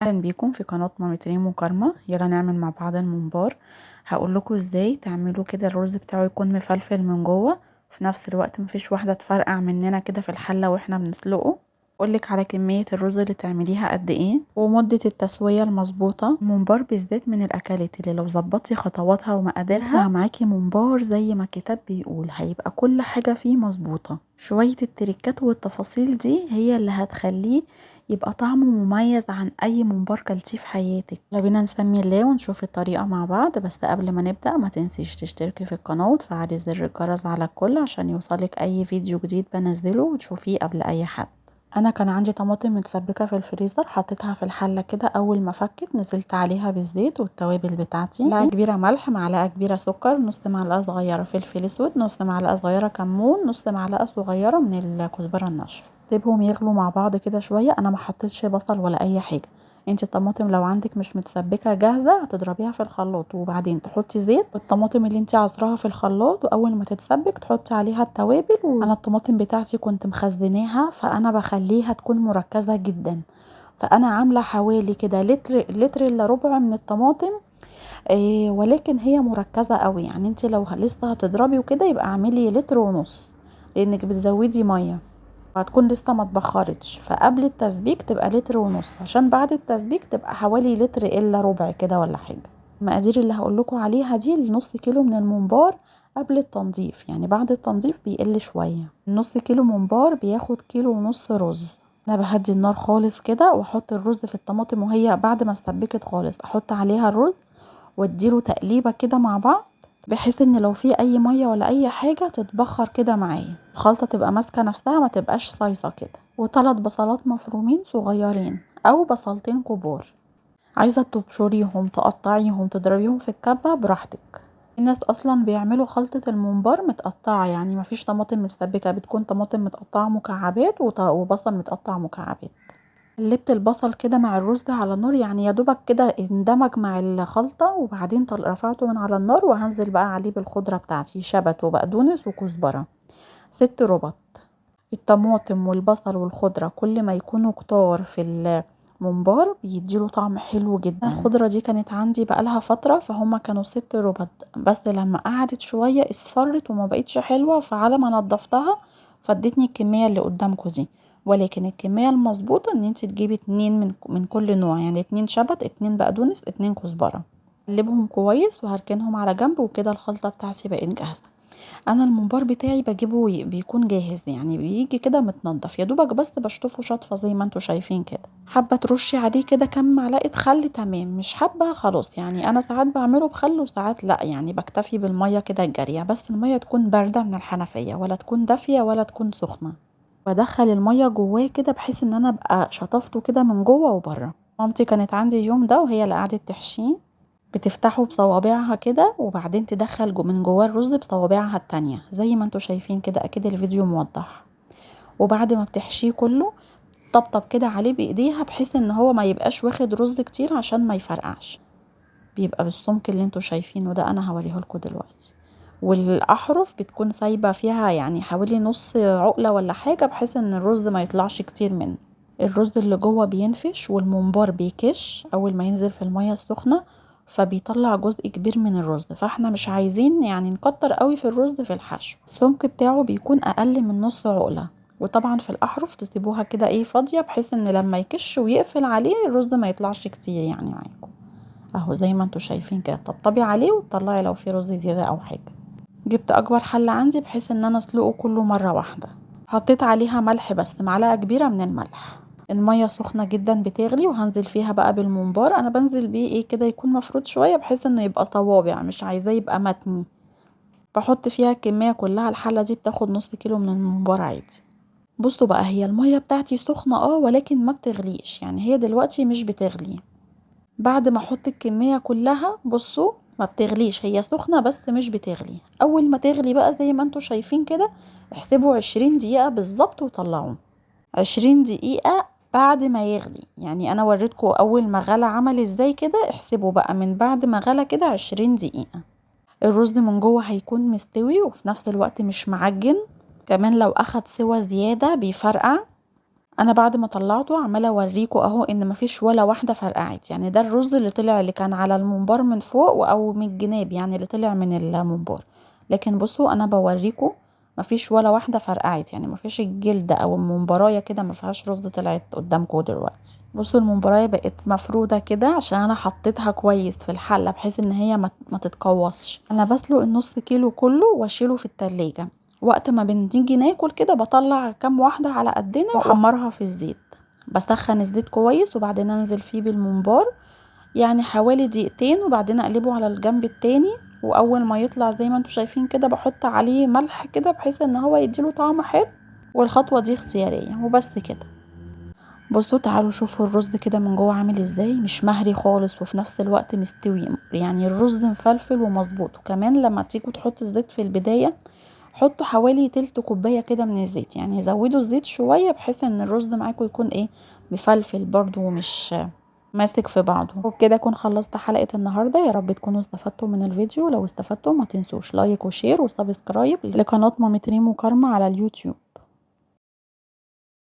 اهلا بيكم في قناة مامة ريم وكارما. يلا نعمل مع بعض الممبار. هقول لكم ازاي تعملوا كده الرز بتاعه يكون مفلفل من جوه، وفي نفس الوقت مفيش واحدة تفرقع مننا كده في الحلة واحنا بنسلقه. اقولك على كمية الرز اللي تعمليها قد ايه ومدة التسوية المظبوطة. الممبار بالذات من الاكلات اللي لو ظبطتي خطواتها ومقاديرها يطلع معاكي ممبار زي ما الكتاب بيقول، هيبقى كل حاجة فيه مظبوطة. شوية التريكات والتفاصيل دي هي اللي هتخليه يبقى طعمه مميز عن اي ممبار كلتيه في حياتك. يلا بينا نسمي الله ونشوف الطريقة مع بعض. بس قبل ما نبدأ ما تنسيش تشتركي في القناة وتفعلي زر الجرس على الكل عشان يوصلك اي فيديو جديد بنزله وتشوفيه قبل اي حد. انا كان عندي طماطم متسبكه في الفريزر، حطيتها في الحله كده. اول ما فكت نزلت عليها بالزيت والتوابل بتاعتي، معلقه كبيره ملح، معلقه كبيره سكر، نص معلقه صغيره فلفل اسود، نص معلقه صغيره كمون، نص معلقه صغيره من الكزبره الناشفه. سيبهم يغلوا مع بعض كده شويه. انا ما حطيتش بصل ولا اي حاجه. انت الطماطم لو عندك مش متسبكه جاهزه هتضربيها في الخلاط وبعدين تحطي زيت والطماطم اللي انت عصراها في الخلاط، واول ما تتسبك تحطي عليها التوابل. انا الطماطم بتاعتي كنت مخزناها فانا بخليها تكون مركزه جدا، فانا عامله حوالي كده لتر الا ربع من الطماطم. ولكن هي مركزه قوي، يعني انت لو لسه هتضربي وكده يبقى اعملي لتر ونص، لانك بتزودي ميه هتكون لسه ما اتبخرتش. فقبل التسبيك تبقى لتر ونص، عشان بعد التسبيك تبقى حوالي لتر الا ربع كده ولا حاجه. المقادير اللي هقولكوا عليها دي النص كيلو من الممبار قبل التنظيف، يعني بعد التنظيف بيقل شويه. النص كيلو ممبار بياخد كيلو ونص رز. انا بهدي النار خالص كده واحط الرز في الطماطم، وهي بعد ما استبكت خالص احط عليها الرز واديله تقليبه كده مع بعض، بحيث ان لو في اي ميه ولا اي حاجه تتبخر كده معايا، الخلطه تبقى ماسكه نفسها ما تبقاش صايصه كده. وثلاث بصلات مفرومين صغيرين او بصلتين كبار، عايزه تبشريهم تقطعيهم تضربيهم في الكبه براحتك. الناس اصلا بيعملوا خلطه الممبار متقطعه، يعني مفيش طماطم متسبكه، بتكون طماطم متقطعه مكعبات وبصل متقطع مكعبات. قلبت البصل كده مع الرز ده على النار، يعني يا دوبك كده اندمج مع الخلطة، وبعدين رفعته من على النار وهنزل بقى عليه بالخضرة بتاعتي، شبت وبقدونس وكزبرة، 6 ربط. الطماطم والبصل والخضرة كل ما يكونوا كتار في الممبار بيديله طعم حلو جدا. الخضرة دي كانت عندي بقالها فترة فهم كانوا 6 ربط، بس لما قعدت شوية اصفرت وما بقتش حلوة، فعلى ما نضفتها فادتني الكمية اللي قدامكم دي. ولكن الكمية المظبوطة ان انت تجيبي 2 من كل نوع، يعني 2 شبت، 2 بقدونس، 2 كزبرة. قلبهم كويس وهركنهم على جنب، وكده الخلطة بتاعتي بقت جاهزة. انا الممبار بتاعي بجيبه بيكون جاهز، يعني بيجي كده متنضف، يا دوبك بس بشطفه شطفه زي ما انتوا شايفين كده. حابه ترشي عليه كده كام معلقه خل تمام، مش حابه خلاص. يعني انا ساعات بعمله بخل وساعات لا، يعني بكتفي بالميه كده الجاريه، بس الميه تكون بارده من الحنفيه، ولا تكون دافيه ولا تكون سخنه. بدخل الميه جواه كده بحيث ان انا ابقى شطفته كده من جوه وبره. مامتي كانت عندي اليوم ده وهي اللي قعدت تحشيه، بتفتحه بصوابعها كده وبعدين تدخل من جواه الرز بصوابعها التانية زي ما انتوا شايفين كده، اكيد الفيديو موضح. وبعد ما بتحشيه كله طبطب كده عليه بايديها بحيث ان هو ما يبقاش واخد رز كتير عشان ما يفرقعش، بيبقى بالسمك اللي انتوا شايفينه ده. انا هوريه لكم دلوقتي. والاحرف بتكون سايبه فيها يعني حوالي نص عقله ولا حاجه، بحيث ان الرز ما يطلعش كتير منه. الرز اللي جوه بينفش والممبار بيكش اول ما ينزل في الميه السخنه، فبيطلع جزء كبير من الرز، فاحنا مش عايزين يعني نكتر قوي في الرز في الحشو. السمك بتاعه بيكون اقل من نص عقله. وطبعا في الاحرف تسيبوها كده فاضيه، بحيث ان لما يكش ويقفل عليه الرز ما يطلعش كتير يعني معاكم. اهو زي ما انتوا شايفين كده، طبطبي عليه وتطلعي لو في رز زياده او حاجه. جبت اكبر حله عندي بحيث ان انا اسلقه كله مره واحده. حطيت عليها ملح، بس معلقه كبيره من الملح. الميه سخنه جدا بتغلي وهنزل فيها بقى بالممبار. انا بنزل بيه كده يكون مفروض شويه بحيث انه يبقى صوابع، مش عايزاه يبقى متني. بحط فيها الكميه كلها. الحله دي بتاخد نص كيلو من الممبار عادي. بصوا بقى، هي الميه بتاعتي سخنه ولكن ما بتغليش، يعني هي دلوقتي مش بتغلي. بعد ما احط الكمية كلها بصوا ما بتغليش، هي سخنة بس مش بتغلي. اول ما تغلي بقى زي ما انتوا شايفين كده احسبوا 20 دقيقة بالظبط وطلعوه. 20 دقيقة بعد ما يغلي، يعني انا وريتكم اول ما غلى عمل ازاي كده، احسبوا بقى من بعد ما غلى كده 20 دقيقة. الرز من جوه هيكون مستوي وفي نفس الوقت مش معجن. كمان لو اخد سوا زيادة بيفرقع. انا بعد ما طلعته عماله اوريكم اهو ان مفيش ولا واحده فرقعت. يعني ده الرز اللي طلع اللي كان على الممبار من فوق او من الجناب، يعني اللي طلع من الممبار. لكن بصوا انا بوريكم مفيش ولا واحده فرقعت، يعني مفيش الجلد او الممبرايه كده مفيهاش رز طلعت قدامكم دلوقتي. بصوا الممبرايه بقت مفروده كده عشان انا حطيتها كويس في الحله بحيث ان هي ما تتقوصش. انا بسلق النص كيلو كله واشيله في التلاجة. وقت ما بنيجي ناكل كده بطلع كام واحدة على قدنا واحمرها في الزيت. بسخن الزيت كويس وبعدين انزل فيه بالممبار، يعني حوالي دقيقتين، وبعدين اقلبه على الجنب التاني. واول ما يطلع زي ما انتوا شايفين كده بحط عليه ملح كده بحيث ان هو يديله طعم حلو. والخطوة دي اختيارية وبس كده. بصوا تعالوا شوفوا الرز كده من جوه عامل ازاي، مش مهري خالص وفي نفس الوقت مستوي، يعني الرز مفلفل ومظبوط. وكمان لما تيجوا تحطوا الزيت في البداية حطوا حوالي تلت كوباية كده من الزيت، يعني زودوا الزيت شوية بحيث ان الرز معاكم يكون ايه، مفلفل برضو ومش ماسك في بعضه. وبكده اكون خلصت حلقة النهاردة. يا رب تكونوا استفدتوا من الفيديو. لو استفدتوا ما تنسوش لايك وشير وسبسكرايب لقناة مامي ريم وكارما على اليوتيوب.